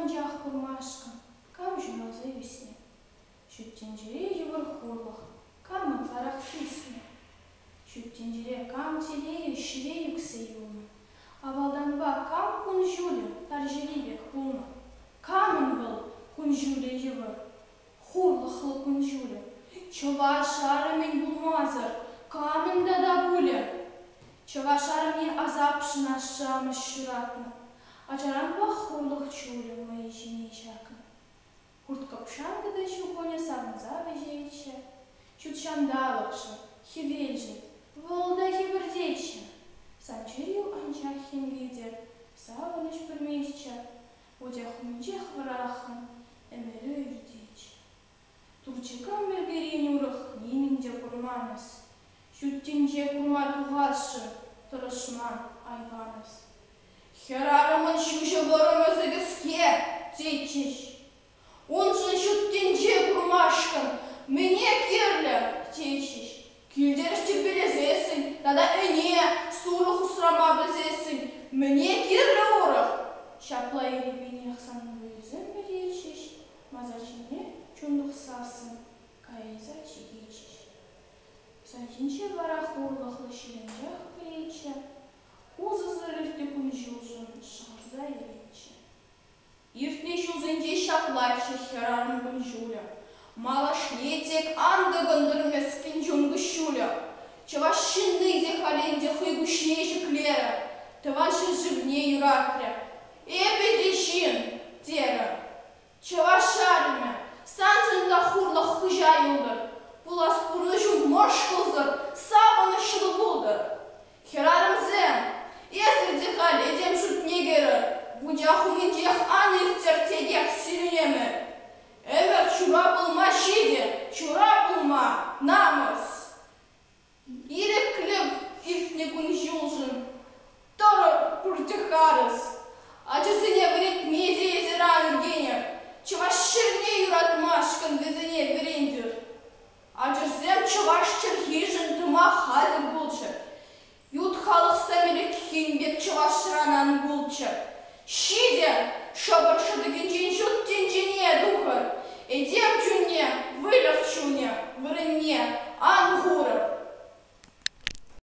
анжақ бұрмашқын, кам жұралзы өсіне. Шүттен жүре евір хорлық, камын қарақ түйсіне. Шүттен жүре кам телею, шіле юксе юлны. Авалдан ба кам күн жүлі, тар жеребек бұлны. Камын бұл күн жүлі евір, хорлықлы күн жүлі. Чывашары мен бұлмазыр, камында да бұлі. Чывашары мен азапшына шамы шыратны. Ачаран ба хорлық чулі мои жіне жақын. Курткапшангыда шуконя сарнза вежейче. Чутшандалықшы, хивельжі, волда хибірдейче. Санчырю анчахин видер, савыныш білмейче. Одяхмынчех варахын, әмірі үрдейче. Турчыкам бергерен урық, немінде курманыз. Шүттенже курма туғашы, тұрышман айваныз. Херарымын шүші бұрым өзігізге, тейчеш. Оншын шүттенже курмашқын, мене керлі, тейчеш. Күлдерішті білезесін, тада әне сұрық ұсырама білзесін, мене керлі орық. Шапла еребене қсанын өзін білейчеш, мазачыне чундық сасын, кайыза чегейчеш. Сантинче бара хорлықлы шеленжақ білейче, Узызыр ирте күн жылжын шығырза еренче. Иртне жылзынде шаплайчы херарын күн жүлі. Малашне тек андығындырмескен жүңгі шүлі. Чываш шинныйде халенде хыйгушне жіклері. Тываншы жібне юратря. Эбеде шин, тері. Чываш шарыме, санжында хурлық хыжа юлдыр. Пулас пұры жүң мош қылзыр, сабыны шылы бұлдыр. Херарым зем. Есірде халедем жұтнегері, бұдяхуңындех анықтер тегек сиренемі. Әмір чура бұлма шеде, чура бұлма намыс. Ирек кліп иртне күн жылжын, тұры пұртықарыз. Ачысыне бірет меде езеран үргенер, чываш шырне юратмашқын везіне бірендір. Ачысым чываш чырхежін тұма хазыр болчы. Ют халық сәмелік хеңбек чывашыранан болчы. Шиде, шабыршыдыгін жен жұттен жене дұқыр. Эдем жүнне, вылық чуне, вырынне, ан ғурып.